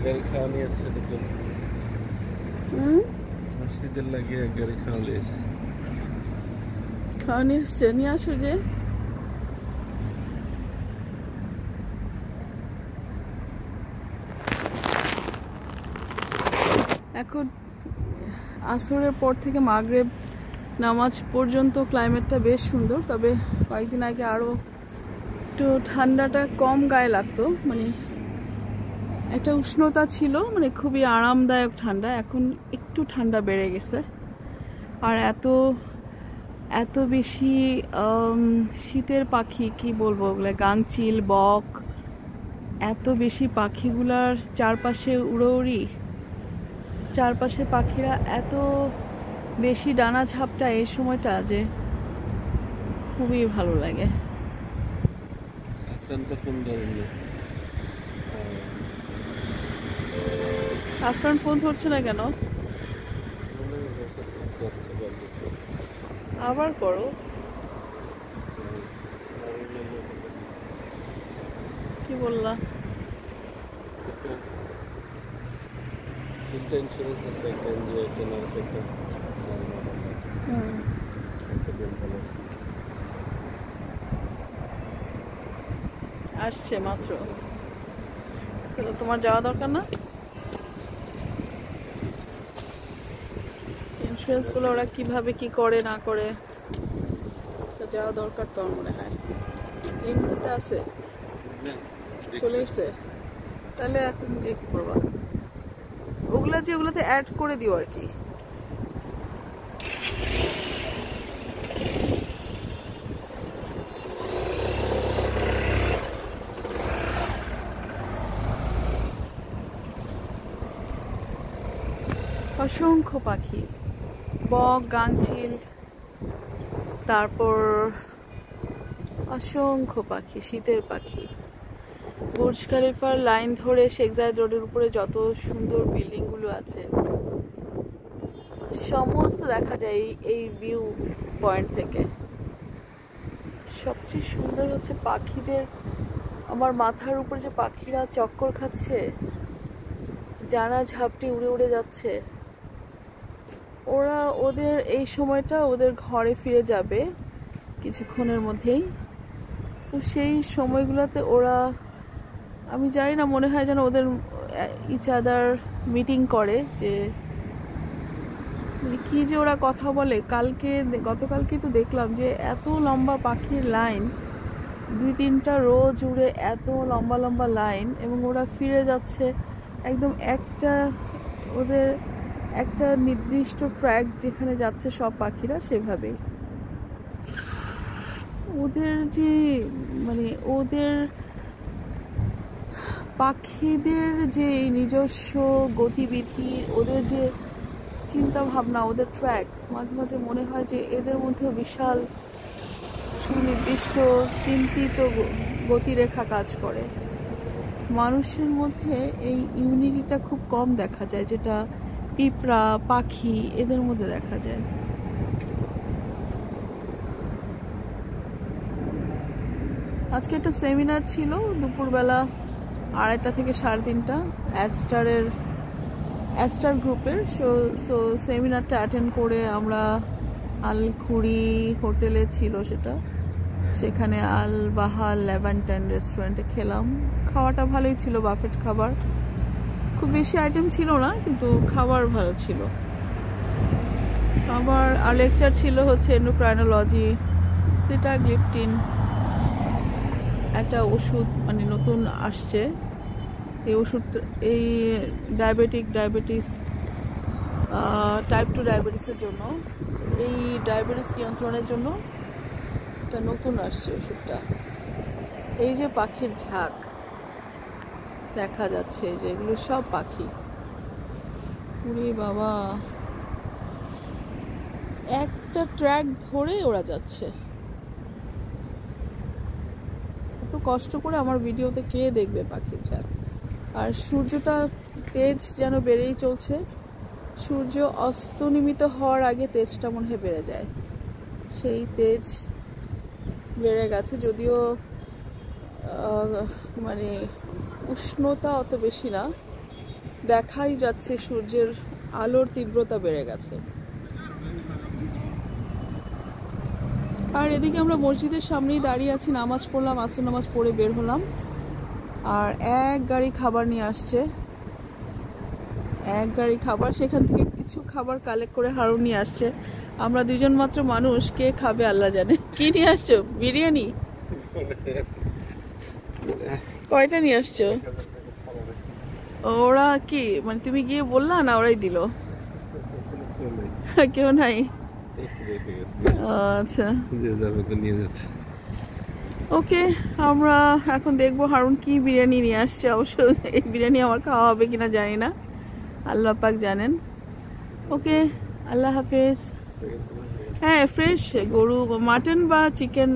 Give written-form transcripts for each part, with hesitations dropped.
গাড়ি খাওয়া নিয়ে এসছে দেখুন। মসজিদের লাগিয়ে গাড়ি খাওয়া দিয়েছে। খাওয়া নিয়ে এসছে, নিয়ে আসো যে। এখন আসরের পর থেকে মাগরিব নামাজ পর্যন্ত ক্লাইমেটটা বেশ সুন্দর, তবে কয়েকদিন আগে আরও একটু ঠান্ডাটা কম গায়ে লাগতো, মানে একটা উষ্ণতা ছিল, মানে খুবই আরামদায়ক ঠান্ডা। এখন একটু ঠান্ডা বেড়ে গেছে, আর এত এত বেশি শীতের পাখি কি বলবো, ওগুলো গাংচিল, বক, এত বেশি পাখিগুলার চারপাশে উড়োউড়ি, চারপাশে পাখিরা এত বেশি ডানা ঝাপটা এই সময়টা যে খুবই ভালো লাগে। আফরান ফোন ধরছে না কেন? আবার করো। কি বললা? তিনটা ইন্স্যুরেন্স আছে, একটা এনজিও, একটা নার্স, একটা আসছে মাত্র। তোমার যাওয়া দরকার না? ইন্স্যুরেন্স গুলো ওরা কিভাবে কি করে না করে, যাওয়া দরকার তো আমার মনে হয়। এই মুহূর্তে আছে, চলে এসছে, তাহলে এখন যে কি করবা? ওগুলা যে ওগুলাতে অ্যাড করে দিও আর কি। অসংখ্য পাখি, বক, গাংচিল, তারপর অসংখ্য পাখি, শীতের পাখি। বুর্জ খলিফার লাইন ধরে শেখ জায়েদ রোডের উপরে যত সুন্দর বিল্ডিং গুলো আছে সমস্ত দেখা যায় এই ভিউ পয়েন্ট থেকে। সবচেয়ে সুন্দর হচ্ছে পাখিদের, আমার মাথার উপর যে পাখিরা চক্কর খাচ্ছে, ডানা ঝাপটি উড়ে উড়ে যাচ্ছে, ওরা ওদের এই সময়টা ওদের ঘরে ফিরে যাবে কিছুক্ষণের মধ্যেই। তো সেই সময়গুলোতে ওরা, আমি জানি না, মনে হয় যেন ওদের ইচ আদার মিটিং করে, যে কি যে ওরা কথা বলে। গতকালকে তো দেখলাম যে এত লম্বা পাখির লাইন, 2-3টা রো জুড়ে এত লম্বা লম্বা লাইন, এবং ওরা ফিরে যাচ্ছে একদম ওদের একটা নির্দিষ্ট ট্র্যাক যেখানে যাচ্ছে সব পাখিরা, সেভাবেই। ওদের যে মানে ওদের পাখিদের যে নিজস্ব গতিবিধি, ওদের যে চিন্তা ভাবনা, ওদের ট্র্যাক, মাঝে মাঝে মনে হয় যে এদের মধ্যেও বিশাল সুনির্দিষ্ট চিন্তিত গতিরেখা কাজ করে। মানুষের মধ্যে এই ইউনিটিটা খুব কম দেখা যায়, যেটা পিঁপড়া, পাখি এদের মধ্যে দেখা যায়। আজকে একটা সেমিনার ছিল দুপুরবেলা 2:30 থেকে 3:30, অ্যাস্টার গ্রুপের। সো সেমিনারটা অ্যাটেন্ড করে আমরা আল-খুরি হোটেলে ছিল সেটা, সেখানে আল বাহাল লেভান্টাইন রেস্টুরেন্টে খেলাম। খাওয়াটা ভালোই ছিল, বাফেট খাবার, খুব বেশি আইটেম ছিল না, কিন্তু খাবার ভালো ছিল। আবার আর লেকচার ছিল হচ্ছে এন্ডোক্রাইনোলজি, সিটাগ্লিপটিন, একটা ওষুধ মানে নতুন আসছে, এই ওষুধ এই ডায়াবেটিস টাইপ 2 ডায়াবেটিসের জন্য, এই ডায়াবেটিস নিয়ন্ত্রণের জন্য একটা নতুন আসছে ওষুধটা। এই যে পাখির ঝাঁক দেখা যাচ্ছে, যে এগুলো সব পাখি, ওরে বাবা, একটা ট্র্যাক ধরে ওরা যাচ্ছে। এত কষ্ট করে আমার ভিডিওতে কে দেখবে পাখির ঝাঁক? আর সূর্যটা তেজ যেন বেড়েই চলছে। সূর্য অস্তনিমিত হওয়ার আগে তেজটা মনে হয় বেড়ে যায়, সেই তেজ বেড়ে গেছে। যদিও মানে উষ্ণতা অত বেশি না, দেখাই যাচ্ছে সূর্যের আলোর তীব্রতা বেড়ে গেছে। আর এদিকে আমরা মসজিদের সামনেই দাঁড়িয়ে আছি, নামাজ পড়লাম, আসর নামাজ পড়ে বের হলাম। আর এক গাড়ি খাবার নিয়ে আসছে, এক গাড়ি খাবার। সেখান থেকে কিছু খাবার কালেক্ট করে হারুন নিয়ে আসছে। আমরা দুজন মাত্র মানুষ, কে খাবে আল্লাহ জানে। কি নিয়ে আসছো? বিরিয়ানি? কয়টা নিয়ে আসছো? ওরা কি মানে তুমি গিয়ে বললা না ওরাই দিল? কেউ নাই? আচ্ছা ওকে, আমরা এখন দেখবো হারুন কি বিরিয়ানি নিয়ে আসছে। অবশ্য এই বিরিয়ানি আমার খাওয়া হবে কিনা জানি না, আল্লাহ পাক জানেন। ওকে, আল্লাহ হাফেজ। হ্যাঁ, ফ্রেশ গরু, মাটন বা চিকেন,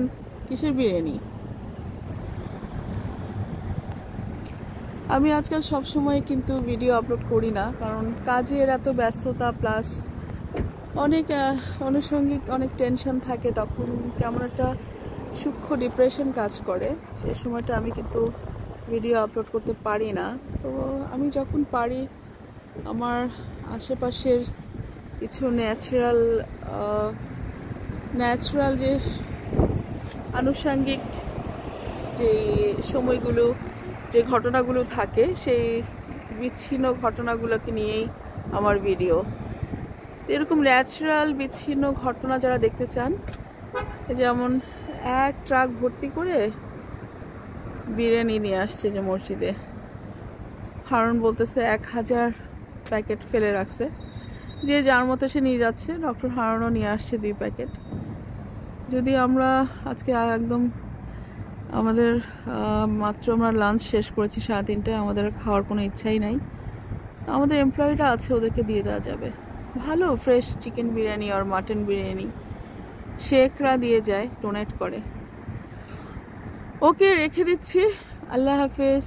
কিসের বিরিয়ানি? আমি আজকাল সবসময় কিন্তু ভিডিও আপলোড করি না, কারণ কাজের এত ব্যস্ততা প্লাস অনেক আনুষঙ্গিক অনেক টেনশন থাকে, তখন কেমন একটা সূক্ষ্ম ডিপ্রেশন কাজ করে। সেই সময়টা আমি কিন্তু ভিডিও আপলোড করতে পারি না। তো আমি যখন পারি আমার আশেপাশের কিছু ন্যাচারাল যে আনুষঙ্গিক যে সময়গুলো, যে ঘটনাগুলো থাকে, সেই বিচ্ছিন্ন ঘটনাগুলোকে নিয়েই আমার ভিডিও। এরকম ন্যাচারাল বিচ্ছিন্ন ঘটনা যারা দেখতে চান, যেমন এক ট্রাক ভর্তি করে বিরিয়ানি নিয়ে আসছে যে মসজিদে, হারুন বলতেছে 1000 প্যাকেট ফেলে রাখছে, যে যার মতো সে নিয়ে যাচ্ছে। ডক্টর হারুনও নিয়ে আসছে 2 প্যাকেট। যদি আমরা আজকে একদম আমাদের মাত্র আমরা লাঞ্চ শেষ করেছি 3:30টায়, আমাদের খাওয়ার কোনো ইচ্ছাই নাই। আমাদের এমপ্লয়িরা আছে, ওদেরকে দিয়ে দেওয়া যাবে। ভালো ফ্রেশ চিকেন বিরিয়ানি আর মাটন বিরিয়ানি শেখরা দিয়ে যায়, ডোনেট করে। ওকে, রেখে দিচ্ছি। আল্লাহ হাফেজ।